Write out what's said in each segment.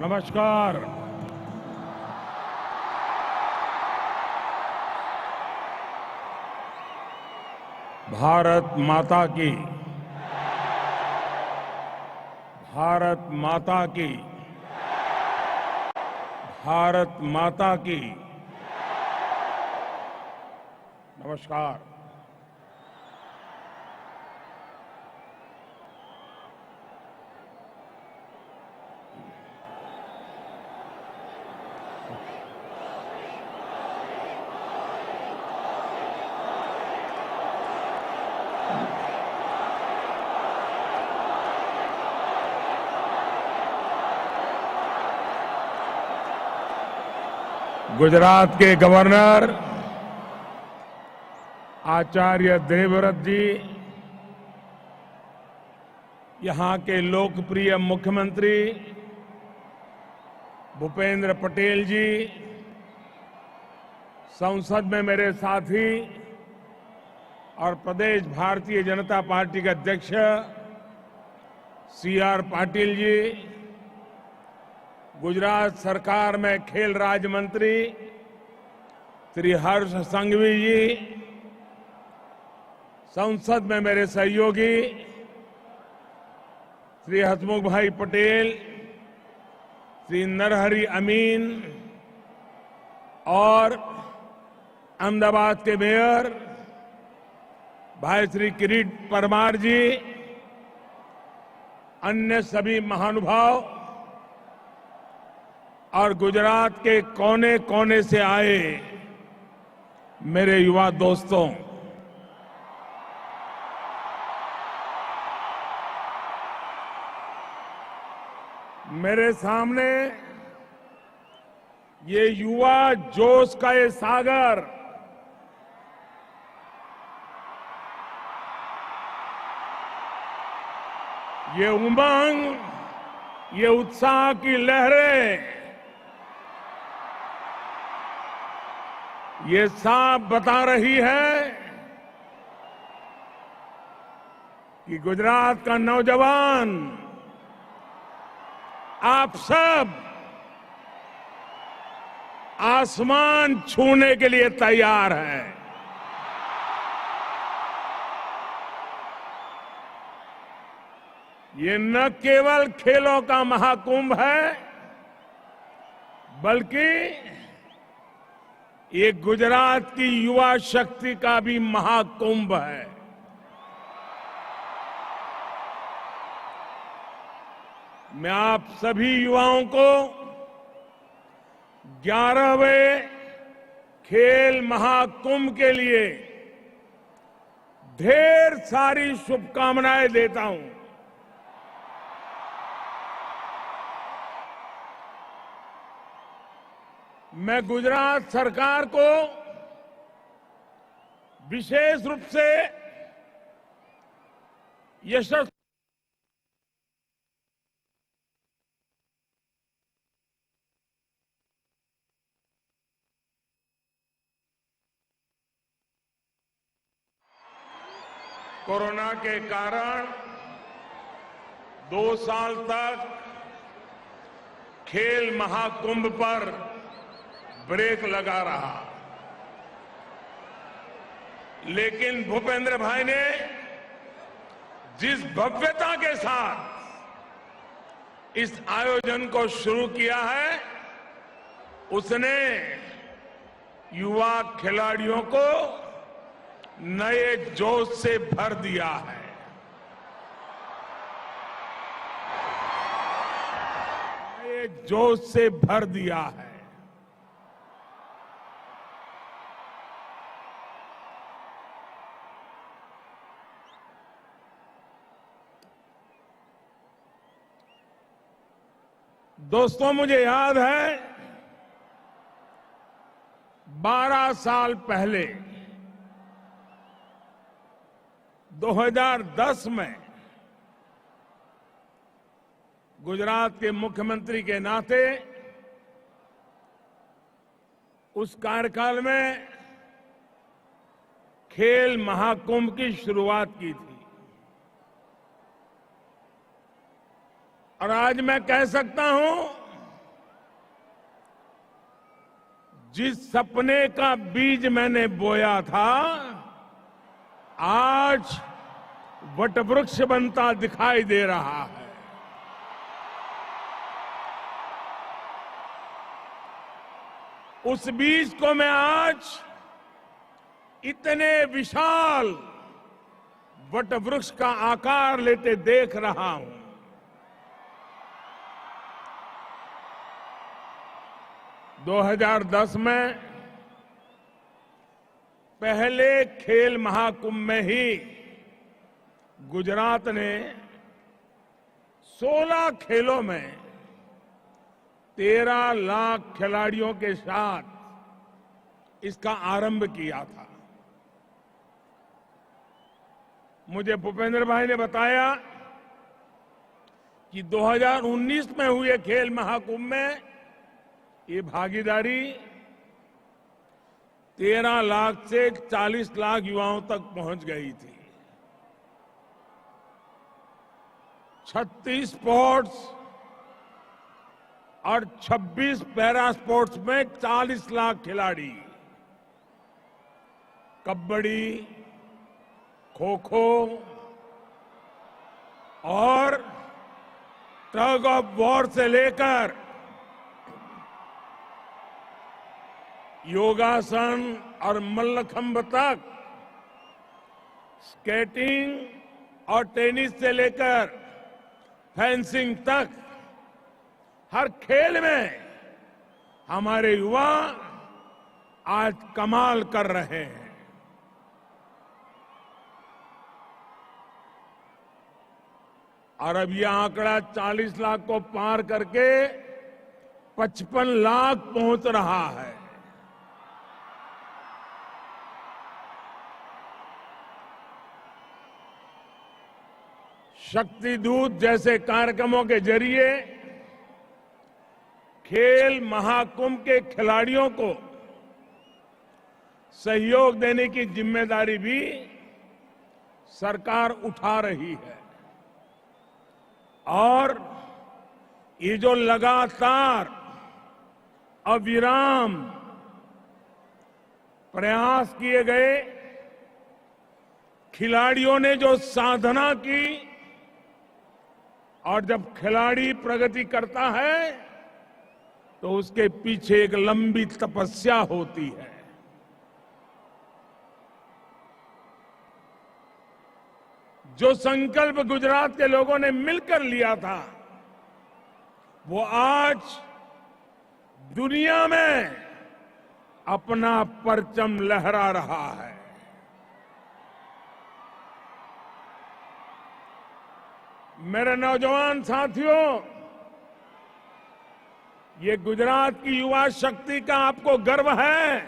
नमस्कार। भारत माता की, भारत माता की, भारत माता की। नमस्कार। गुजरात के गवर्नर आचार्य देवव्रत जी, यहां के लोकप्रिय मुख्यमंत्री भूपेंद्र पटेल जी, संसद में मेरे साथी और प्रदेश भारतीय जनता पार्टी के अध्यक्ष सीआर पाटिल जी, गुजरात सरकार में खेल राज्य मंत्री श्री हर्ष संघवी जी, संसद में मेरे सहयोगी श्री हसमुख भाई पटेल, श्री नरहरि अमीन और अहमदाबाद के मेयर भाई श्री किरीट परमार जी, अन्य सभी महानुभाव और गुजरात के कोने कोने से आए मेरे युवा दोस्तों, मेरे सामने ये युवा जोश का ये सागर, ये उमंग, ये उत्साह की लहरें, ये साफ बता रही है कि गुजरात का नौजवान आप सब आसमान छूने के लिए तैयार है। ये न केवल खेलों का महाकुंभ है, बल्कि ये गुजरात की युवा शक्ति का भी महाकुंभ है। मैं आप सभी युवाओं को 11वें खेल महाकुंभ के लिए ढेर सारी शुभकामनाएं देता हूं। मैं गुजरात सरकार को विशेष रूप से यशस्वी कोरोना के कारण 2 साल तक खेल महाकुंभ पर ब्रेक लगा रहा, लेकिन भूपेंद्र भाई ने जिस भव्यता के साथ इस आयोजन को शुरू किया है, उसने युवा खिलाड़ियों को नए जोश से भर दिया है। नए जोश से भर दिया है। दोस्तों, मुझे याद है 12 साल पहले 2010 में गुजरात के मुख्यमंत्री के नाते उस कार्यकाल में खेल महाकुंभ की शुरुआत की थी। और आज मैं कह सकता हूं जिस सपने का बीज मैंने बोया था, आज वटवृक्ष बनता दिखाई दे रहा है। उस बीज को मैं आज इतने विशाल वटवृक्ष का आकार लेते देख रहा हूं। दो 2010 में पहले खेल महाकुंभ में ही गुजरात ने 16 खेलों में 13 लाख खिलाड़ियों के साथ इसका आरंभ किया था। मुझे भूपेंद्र भाई ने बताया कि 2019 में हुए खेल महाकुंभ में ये भागीदारी 13 लाख से 40 लाख युवाओं तक पहुंच गई थी। 36 स्पोर्ट्स और 26 पैरा स्पोर्ट्स में 40 लाख खिलाड़ी, कबड्डी, खो खो और टग ऑफ वॉर से लेकर योगासन और मल्लखंब तक, स्केटिंग और टेनिस से लेकर फेंसिंग तक, हर खेल में हमारे युवा आज कमाल कर रहे हैं। और अब यह आंकड़ा 40 लाख को पार करके 55 लाख पहुंच रहा है। शक्ति दूत जैसे कार्यक्रमों के जरिए खेल महाकुंभ के खिलाड़ियों को सहयोग देने की जिम्मेदारी भी सरकार उठा रही है। और ये जो लगातार अविराम प्रयास किए गए, खिलाड़ियों ने जो साधना की, और जब खिलाड़ी प्रगति करता है तो उसके पीछे एक लंबी तपस्या होती है। जो संकल्प गुजरात के लोगों ने मिलकर लिया था, वो आज दुनिया में अपना परचम लहरा रहा है। मेरे नौजवान साथियों, ये गुजरात की युवा शक्ति का आपको गर्व है।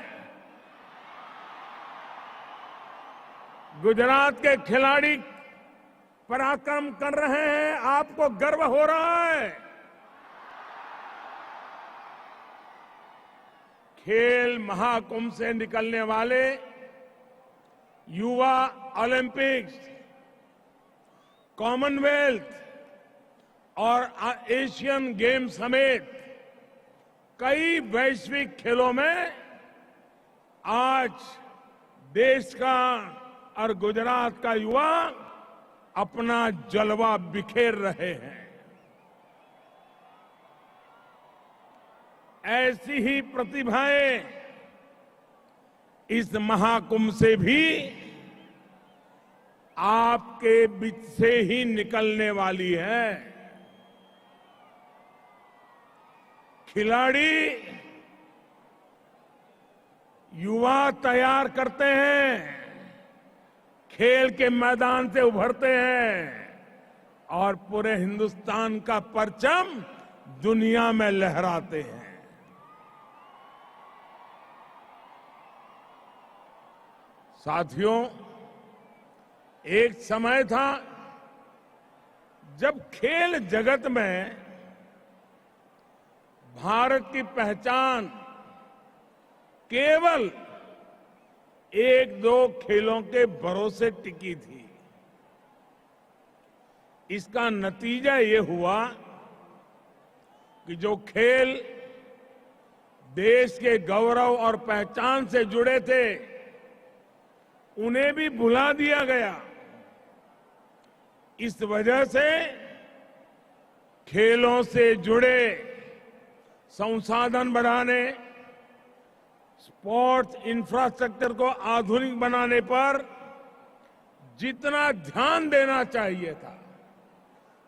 गुजरात के खिलाड़ी पराक्रम कर रहे हैं, आपको गर्व हो रहा है। खेल महाकुंभ से निकलने वाले युवा ओलंपिक्स, कॉमनवेल्थ और एशियन गेम्स समेत कई वैश्विक खेलों में आज देश का और गुजरात का युवा अपना जलवा बिखेर रहे हैं। ऐसी ही प्रतिभाएं इस महाकुंभ से भी आपके बीच से ही निकलने वाली है। खिलाड़ी युवा तैयार करते हैं, खेल के मैदान से उभरते हैं और पूरे हिंदुस्तान का परचम दुनिया में लहराते हैं। साथियों, एक समय था जब खेल जगत में भारत की पहचान केवल एक दो खेलों के भरोसे टिकी थी। इसका नतीजा ये हुआ कि जो खेल देश के गौरव और पहचान से जुड़े थे, उन्हें भी भुला दिया गया। इस वजह से खेलों से जुड़े संसाधन बढ़ाने, स्पोर्ट्स इंफ्रास्ट्रक्चर को आधुनिक बनाने पर जितना ध्यान देना चाहिए था,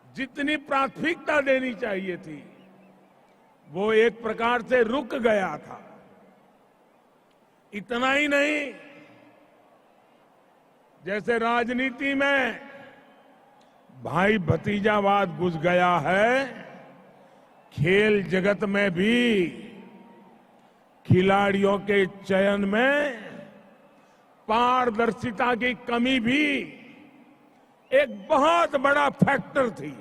जितनी प्राथमिकता देनी चाहिए थी, वो एक प्रकार से रुक गया था। इतना ही नहीं, जैसे राजनीति में भाई भतीजावाद घुस गया है, खेल जगत में भी खिलाड़ियों के चयन में पारदर्शिता की कमी भी एक बहुत बड़ा फैक्टर थी।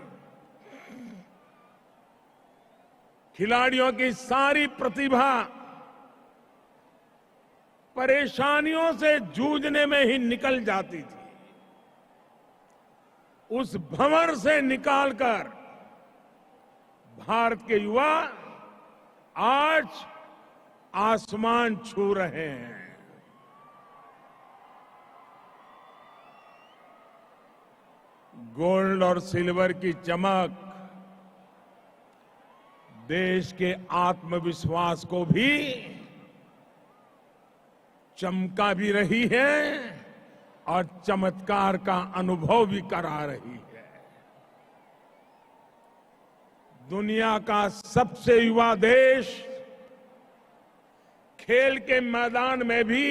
खिलाड़ियों की सारी प्रतिभा परेशानियों से जूझने में ही निकल जाती थी। उस भंवर से निकालकर भारत के युवा आज आसमान छू रहे हैं। गोल्ड और सिल्वर की चमक देश के आत्मविश्वास को भी चमका भी रही है और चमत्कार का अनुभव भी करा रही है। दुनिया का सबसे युवा देश खेल के मैदान में भी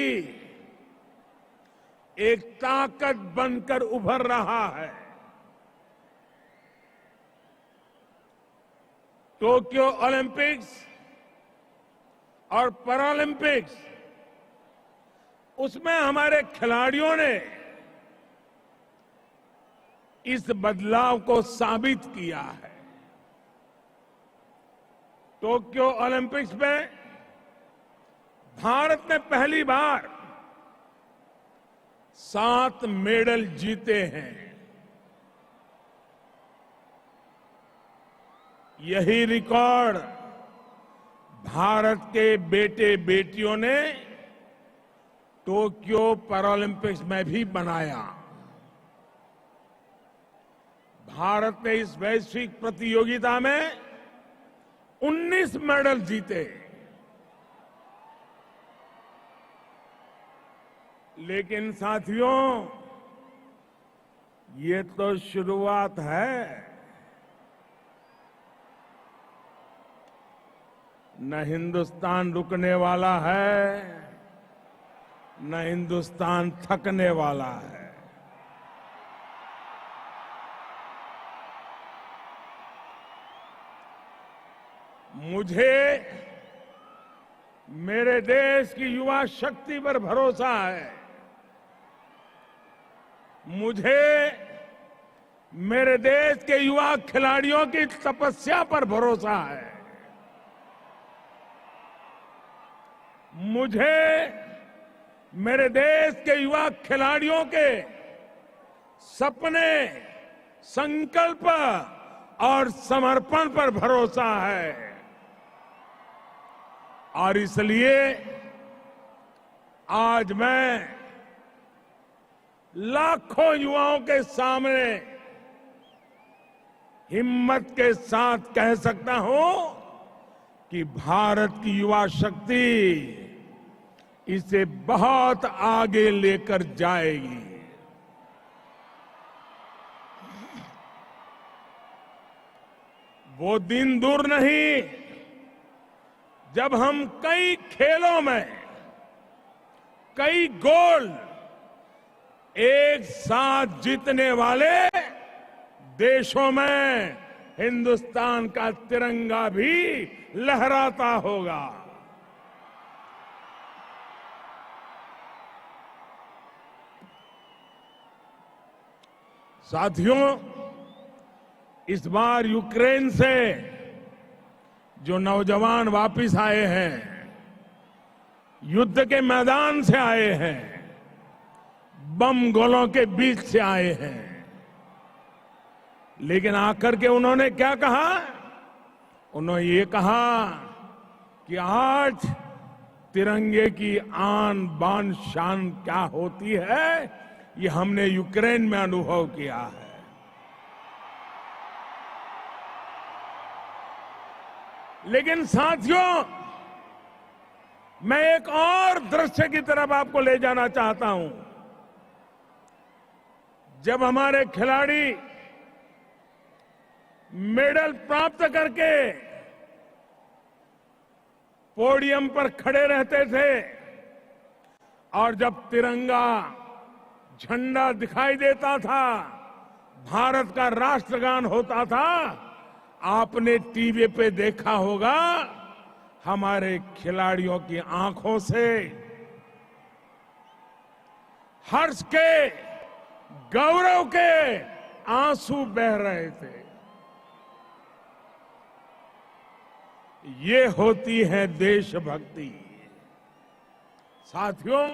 एक ताकत बनकर उभर रहा है। टोक्यो ओलंपिक्स और पैरालंपिक्स, उसमें हमारे खिलाड़ियों ने इस बदलाव को साबित किया है। टोक्यो ओलंपिक्स में भारत ने पहली बार 7 मेडल जीते हैं। यही रिकॉर्ड भारत के बेटे बेटियों ने टोक्यो पैरालंपिक्स में भी बनाया। भारत ने इस वैश्विक प्रतियोगिता में 19 मेडल जीते। लेकिन साथियों, ये तो शुरुआत है। न हिंदुस्तान रुकने वाला है, न हिंदुस्तान थकने वाला है। मुझे मेरे देश की युवा शक्ति पर भरोसा है। मुझे मेरे देश के युवा खिलाड़ियों की तपस्या पर भरोसा है। मुझे मेरे देश के युवा खिलाड़ियों के सपने, संकल्प और समर्पण पर भरोसा है। और इसलिए आज मैं लाखों युवाओं के सामने हिम्मत के साथ कह सकता हूं कि भारत की युवा शक्ति इसे बहुत आगे लेकर जाएगी। वो दिन दूर नहीं जब हम कई खेलों में कई गोल्ड एक साथ जीतने वाले देशों में हिंदुस्तान का तिरंगा भी लहराता होगा। साथियों, इस बार यूक्रेन से जो नौजवान वापस आए हैं, युद्ध के मैदान से आए हैं, बम गोलों के बीच से आए हैं, लेकिन आकर के उन्होंने क्या कहा? उन्होंने ये कहा कि आज तिरंगे की आन बान शान क्या होती है, ये हमने यूक्रेन में अनुभव किया है। लेकिन साथियों, मैं एक और दृश्य की तरफ आपको ले जाना चाहता हूं। जब हमारे खिलाड़ी मेडल प्राप्त करके पोडियम पर खड़े रहते थे और जब तिरंगा झंडा दिखाई देता था, भारत का राष्ट्रगान होता था, आपने टीवी पे देखा होगा हमारे खिलाड़ियों की आंखों से हर्ष के, गौरव के आंसू बह रहे थे। ये होती है देशभक्ति। साथियों,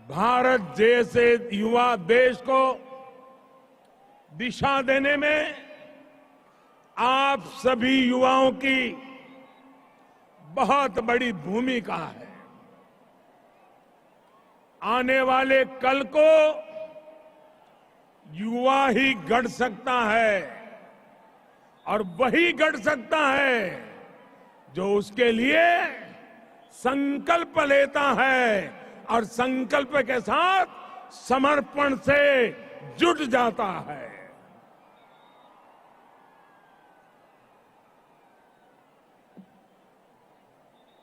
भारत जैसे युवा देश को दिशा देने में आप सभी युवाओं की बहुत बड़ी भूमिका है। आने वाले कल को युवा ही गढ़ सकता है और वही गढ़ सकता है जो उसके लिए संकल्प लेता है और संकल्प के साथ समर्पण से जुट जाता है।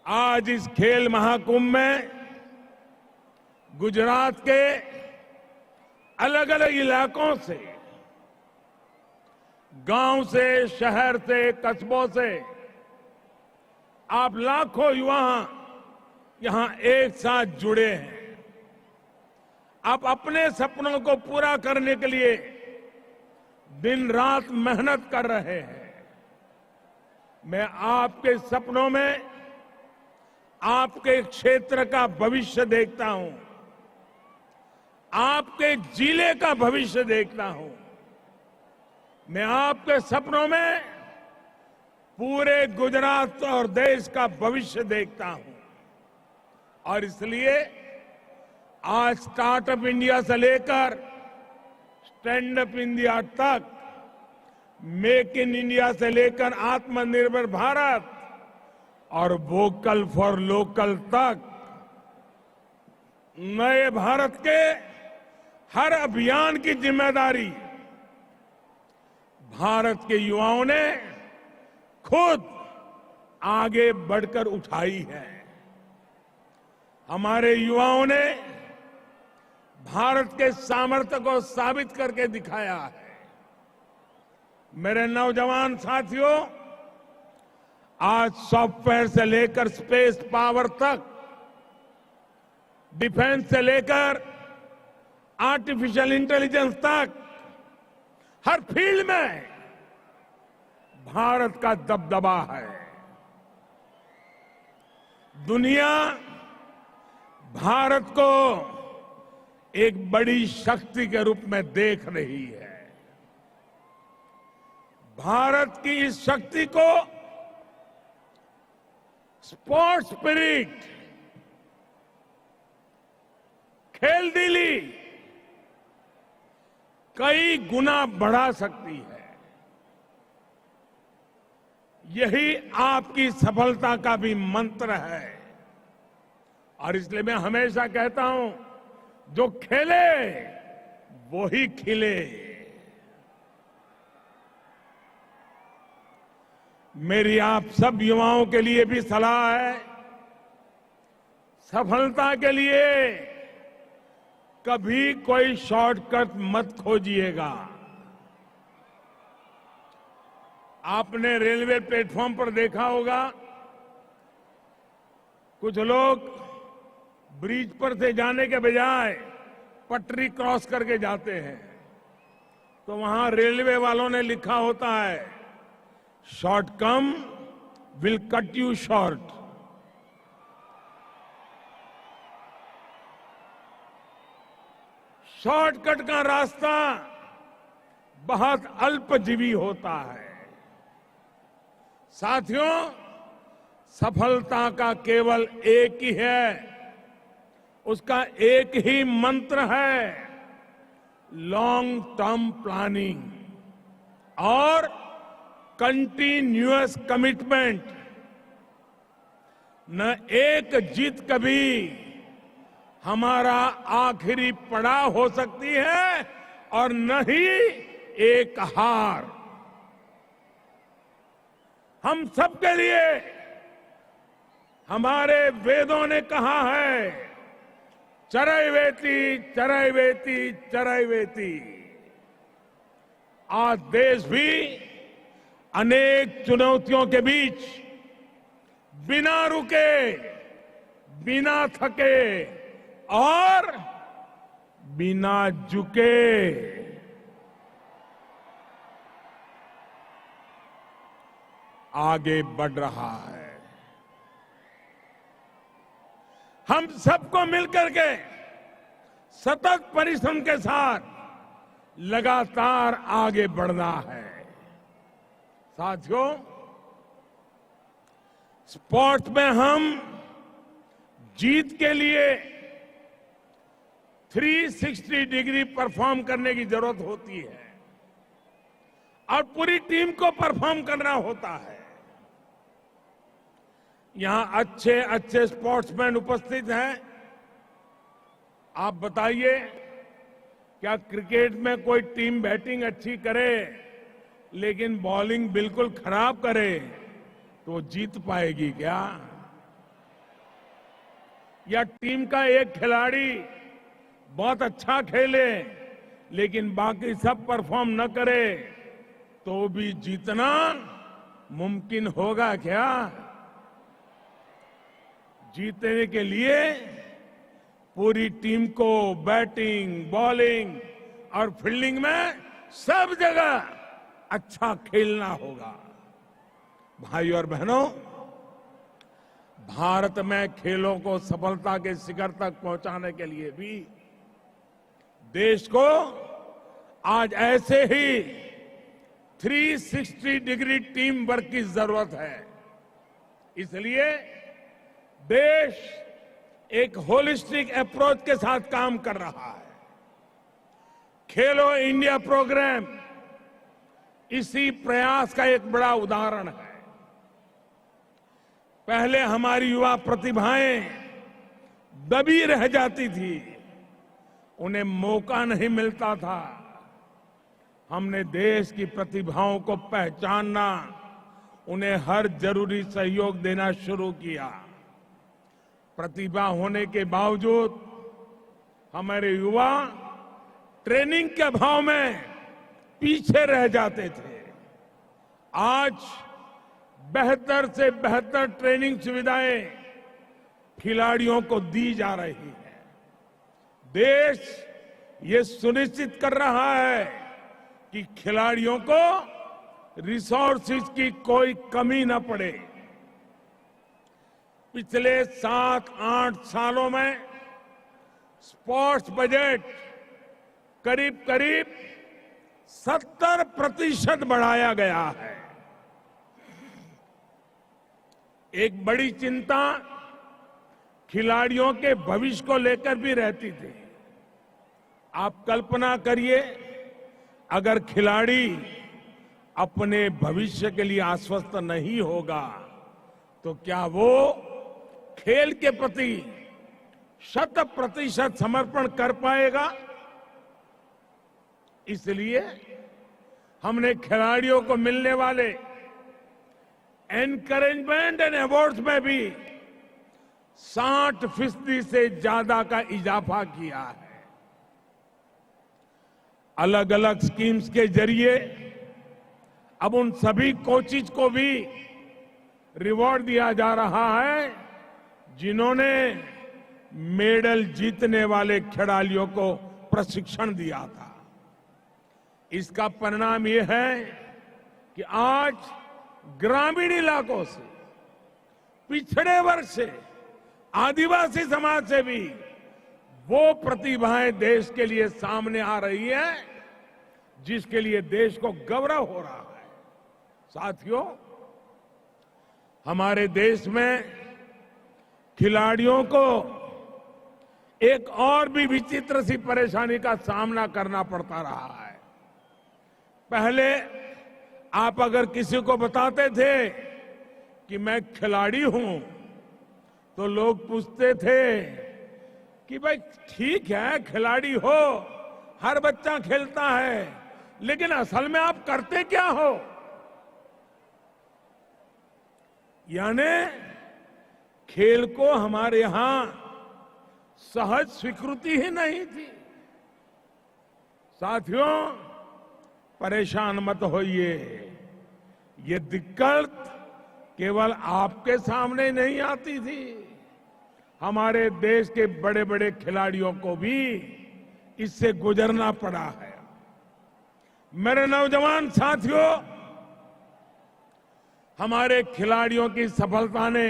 आज इस खेल महाकुंभ में गुजरात के अलग अलग इलाकों से, गांव से, शहर से, कस्बों से आप लाखों युवा यहां एक साथ जुड़े हैं। आप अपने सपनों को पूरा करने के लिए दिन रात मेहनत कर रहे हैं। मैं आपके सपनों में आपके क्षेत्र का भविष्य देखता हूं, आपके जिले का भविष्य देखता हूं। मैं आपके सपनों में पूरे गुजरात और देश का भविष्य देखता हूं। और इसलिए आज स्टार्टअप इंडिया से लेकर स्टैंड अप इंडिया तक, मेक इन इंडिया से लेकर आत्मनिर्भर भारत और वोकल फॉर लोकल तक, नए भारत के हर अभियान की जिम्मेदारी भारत के युवाओं ने खुद आगे बढ़कर उठाई है। हमारे युवाओं ने भारत के सामर्थ्य को साबित करके दिखाया है। मेरे नौजवान साथियों, आज सॉफ्टवेयर से लेकर स्पेस पावर तक, डिफेंस से लेकर आर्टिफिशियल इंटेलिजेंस तक, हर फील्ड में भारत का दबदबा है। दुनिया भारत को एक बड़ी शक्ति के रूप में देख रही है। भारत की इस शक्ति को स्पोर्ट्स स्पिरिट, खेल दिली कई गुना बढ़ा सकती है। यही आपकी सफलता का भी मंत्र है। और इसलिए मैं हमेशा कहता हूं, जो खेले वो ही खिले। मेरी आप सब युवाओं के लिए भी सलाह है, सफलता के लिए कभी कोई शॉर्टकट मत खोजिएगा। आपने रेलवे प्लेटफॉर्म पर देखा होगा, कुछ लोग ब्रिज पर से जाने के बजाय पटरी क्रॉस करके जाते हैं, तो वहां रेलवे वालों ने लिखा होता है, short come will cut you short. Shortcut का रास्ता बहुत अल्पजीवी होता है। साथियों, सफलता का केवल एक ही है, उसका एक ही मंत्र है, लॉन्ग टर्म प्लानिंग और कंटिन्यूअस कमिटमेंट। न एक जीत कभी हमारा आखिरी पड़ाव हो सकती है और न ही एक हार। हम सबके लिए हमारे वेदों ने कहा है, चरैवेति चरैवेति चरैवेति। आज देश भी अनेक चुनौतियों के बीच बिना रुके, बिना थके और बिना झुके आगे बढ़ रहा है। हम सबको मिलकर के सतत परिश्रम के साथ लगातार आगे बढ़ना है। साथियों, स्पोर्ट्स में हम जीत के लिए 360 डिग्री परफॉर्म करने की जरूरत होती है और पूरी टीम को परफॉर्म करना होता है। यहां अच्छे अच्छे स्पोर्ट्समैन उपस्थित हैं। आप बताइए, क्या क्रिकेट में कोई टीम बैटिंग अच्छी करे लेकिन बॉलिंग बिल्कुल खराब करे तो वो जीत पाएगी क्या? या टीम का एक खिलाड़ी बहुत अच्छा खेले लेकिन बाकी सब परफॉर्म न करे तो भी जीतना मुमकिन होगा क्या? जीतने के लिए पूरी टीम को बैटिंग, बॉलिंग और फील्डिंग में सब जगह अच्छा खेलना होगा। भाई और बहनों, भारत में खेलों को सफलता के शिखर तक पहुंचाने के लिए भी देश को आज ऐसे ही 360 डिग्री टीम वर्क की जरूरत है। इसलिए देश एक होलिस्टिक अप्रोच के साथ काम कर रहा है। खेलो इंडिया प्रोग्राम इसी प्रयास का एक बड़ा उदाहरण है। पहले हमारी युवा प्रतिभाएं दबी रह जाती थी, उन्हें मौका नहीं मिलता था। हमने देश की प्रतिभाओं को पहचानना, उन्हें हर जरूरी सहयोग देना शुरू किया। प्रतिभा होने के बावजूद हमारे युवा ट्रेनिंग के अभाव में पीछे रह जाते थे। आज बेहतर से बेहतर ट्रेनिंग सुविधाएं खिलाड़ियों को दी जा रही है। देश ये सुनिश्चित कर रहा है कि खिलाड़ियों को रिसोर्सेज की कोई कमी न पड़े। पिछले 7-8 सालों में स्पोर्ट्स बजट करीब करीब 70% बढ़ाया गया है। एक बड़ी चिंता खिलाड़ियों के भविष्य को लेकर भी रहती थी। आप कल्पना करिए, अगर खिलाड़ी अपने भविष्य के लिए आश्वस्त नहीं होगा तो क्या वो खेल के प्रति 100% समर्पण कर पाएगा? इसलिए हमने खिलाड़ियों को मिलने वाले एनकरेजमेंट एंड अवार्ड्स में भी 60% से ज्यादा का इजाफा किया है। अलग अलग स्कीम्स के जरिए अब उन सभी कोचिज को भी रिवॉर्ड दिया जा रहा है जिन्होंने मेडल जीतने वाले खिलाड़ियों को प्रशिक्षण दिया था। इसका परिणाम यह है कि आज ग्रामीण इलाकों से, पिछड़े वर्ग से, आदिवासी समाज से भी वो प्रतिभाएं देश के लिए सामने आ रही है जिसके लिए देश को गौरव हो रहा है। साथियों, हमारे देश में खिलाड़ियों को एक और भी विचित्र सी परेशानी का सामना करना पड़ता रहा है। पहले आप अगर किसी को बताते थे कि मैं खिलाड़ी हूं तो लोग पूछते थे कि भाई ठीक है, खिलाड़ी हो, हर बच्चा खेलता है, लेकिन असल में आप करते क्या हो? यानी खेल को हमारे यहां सहज स्वीकृति ही नहीं थी। साथियों, परेशान मत होइए, ये दिक्कत केवल आपके सामने नहीं आती थी, हमारे देश के बड़े बड़े खिलाड़ियों को भी इससे गुजरना पड़ा है। मेरे नौजवान साथियों, हमारे खिलाड़ियों की सफलता ने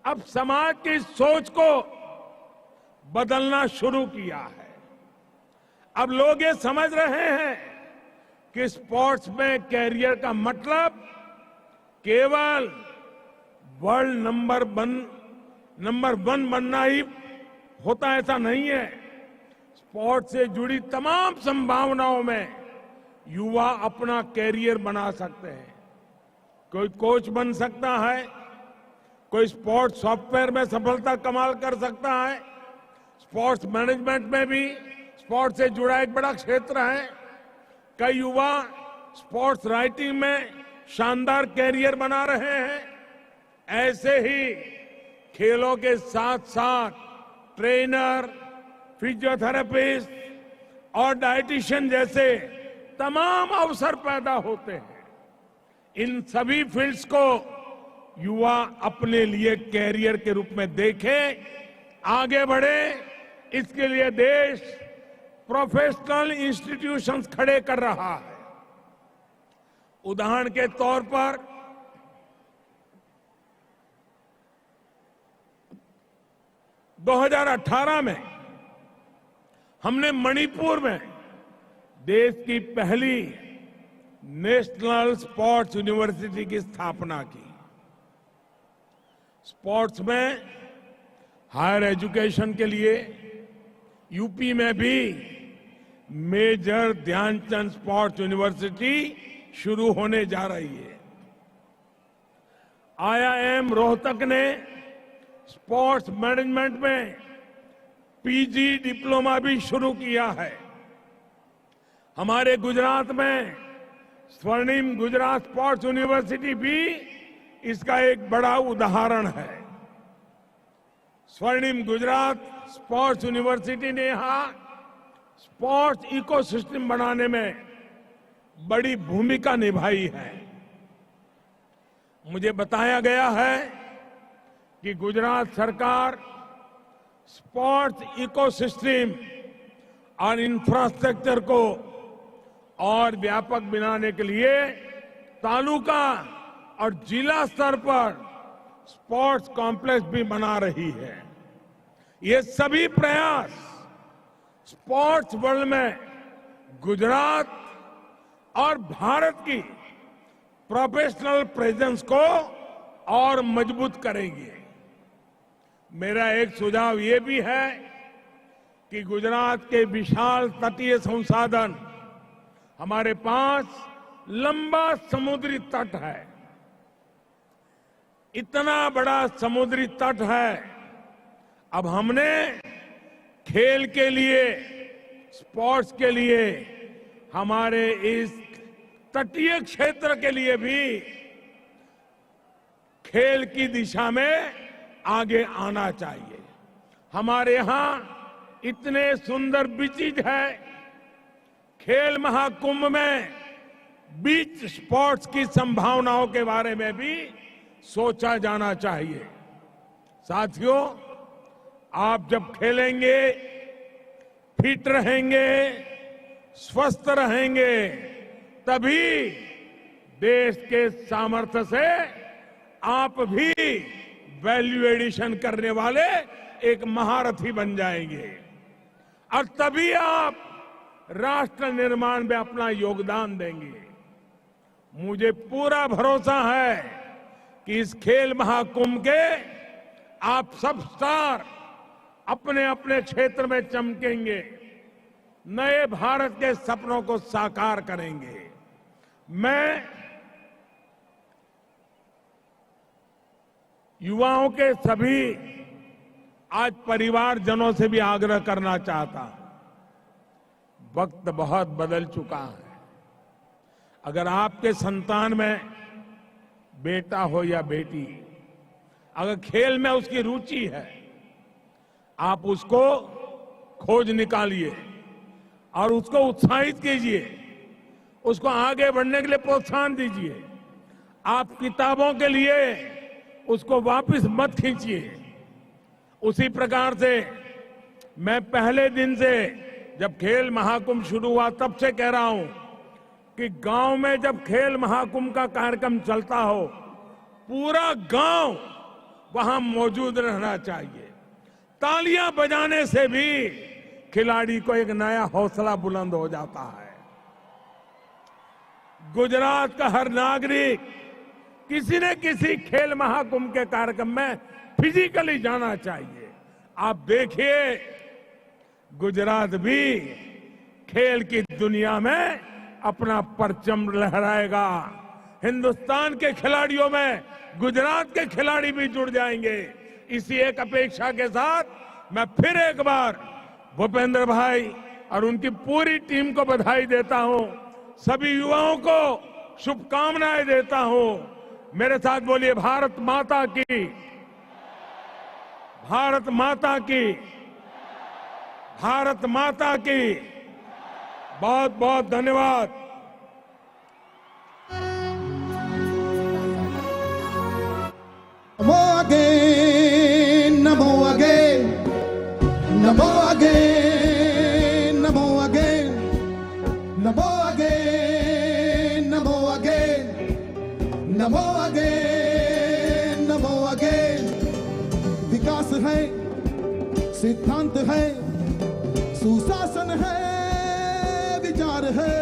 अब समाज की सोच को बदलना शुरू किया है। अब लोग ये समझ रहे हैं कि स्पोर्ट्स में कैरियर का मतलब केवल वर्ल्ड नंबर वन बनना ही होता, ऐसा नहीं है। स्पोर्ट्स से जुड़ी तमाम संभावनाओं में युवा अपना कैरियर बना सकते हैं। कोई कोच बन सकता है, कोई स्पोर्ट्स सॉफ्टवेयर में सफलता कमाल कर सकता है, स्पोर्ट्स मैनेजमेंट में भी स्पोर्ट्स से जुड़ा एक बड़ा क्षेत्र है। कई युवा स्पोर्ट्स राइटिंग में शानदार कैरियर बना रहे हैं। ऐसे ही खेलों के साथ साथ ट्रेनर, फिजियोथेरेपिस्ट और डाइटिशियन जैसे तमाम अवसर पैदा होते हैं। इन सभी फील्ड्स को युवा अपने लिए कैरियर के रूप में देखे, आगे बढ़े, इसके लिए देश प्रोफेशनल इंस्टीट्यूशंस खड़े कर रहा है। उदाहरण के तौर पर 2018 में हमने मणिपुर में देश की पहली नेशनल स्पोर्ट्स यूनिवर्सिटी की स्थापना की। स्पोर्ट्स में हायर एजुकेशन के लिए यूपी में भी मेजर ध्यानचंद स्पोर्ट्स यूनिवर्सिटी शुरू होने जा रही है। IIM रोहतक ने स्पोर्ट्स मैनेजमेंट में पीजी डिप्लोमा भी शुरू किया है। हमारे गुजरात में स्वर्णिम गुजरात स्पोर्ट्स यूनिवर्सिटी भी इसका एक बड़ा उदाहरण है। स्वर्णिम गुजरात स्पोर्ट्स यूनिवर्सिटी ने यहां स्पोर्ट्स इकोसिस्टम बनाने में बड़ी भूमिका निभाई है। मुझे बताया गया है कि गुजरात सरकार स्पोर्ट्स इकोसिस्टम और इंफ्रास्ट्रक्चर को और व्यापक बनाने के लिए तालुका और जिला स्तर पर स्पोर्ट्स कॉम्प्लेक्स भी बना रही है। ये सभी प्रयास स्पोर्ट्स वर्ल्ड में गुजरात और भारत की प्रोफेशनल प्रेजेंस को और मजबूत करेंगे। मेरा एक सुझाव ये भी है कि गुजरात के विशाल तटीय संसाधन, हमारे पास लंबा समुद्री तट है, इतना बड़ा समुद्री तट है। अब हमने खेल के लिए, स्पोर्ट्स के लिए, हमारे इस तटीय क्षेत्र के लिए भी खेल की दिशा में आगे आना चाहिए। हमारे यहां इतने सुंदर बीचेज है। खेल महाकुंभ में बीच स्पोर्ट्स की संभावनाओं के बारे में भी सोचा जाना चाहिए। साथियों, आप जब खेलेंगे, फिट रहेंगे, स्वस्थ रहेंगे, तभी देश के सामर्थ्य से आप भी वैल्यू एडिशन करने वाले एक महारथी बन जाएंगे और तभी आप राष्ट्र निर्माण में अपना योगदान देंगे। मुझे पूरा भरोसा है कि इस खेल महाकुंभ के आप सब स्टार अपने अपने क्षेत्र में चमकेंगे, नए भारत के सपनों को साकार करेंगे। मैं युवाओं के सभी आज परिवारजनों से भी आग्रह करना चाहता हूं, वक्त बहुत बदल चुका है। अगर आपके संतान में बेटा हो या बेटी, अगर खेल में उसकी रुचि है, आप उसको खोज निकालिए और उसको उत्साहित कीजिए, उसको आगे बढ़ने के लिए प्रोत्साहन दीजिए। आप किताबों के लिए उसको वापस मत खींचिए। उसी प्रकार से मैं पहले दिन से जब खेल महाकुंभ शुरू हुआ तब से कह रहा हूं कि गांव में जब खेल महाकुंभ का कार्यक्रम चलता हो, पूरा गांव वहां मौजूद रहना चाहिए। तालियां बजाने से भी खिलाड़ी को एक नया हौसला बुलंद हो जाता है। गुजरात का हर नागरिक किसी न किसी खेल महाकुंभ के कार्यक्रम में फिजिकली जाना चाहिए। आप देखिए, गुजरात भी खेल की दुनिया में अपना परचम लहराएगा। हिंदुस्तान के खिलाड़ियों में गुजरात के खिलाड़ी भी जुड़ जाएंगे। इसी एक अपेक्षा के साथ मैं फिर एक बार भूपेंद्र भाई और उनकी पूरी टीम को बधाई देता हूं। सभी युवाओं को शुभकामनाएं देता हूं। मेरे साथ बोलिए, भारत माता की, भारत माता की, भारत माता की। बहुत बहुत धन्यवाद। Namo again, Namo again, Namo again, Namo again, Namo again, Namo again, Namo again, Namo again। विकास है, सिद्धांत है, सुशासन है, विचार है।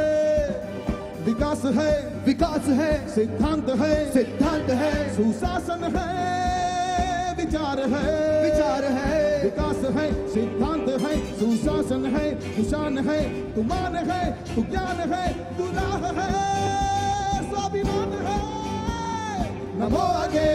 विकास है, विकास है, सिद्धांत है, सिद्धांत है, सुशासन है, विचार है, विचार है। विकास है, सिद्धांत है, सुशासन है, निशान है, तू मान है, तू ज्ञान है, तू राह है, स्वाभिमान है। नमो आगे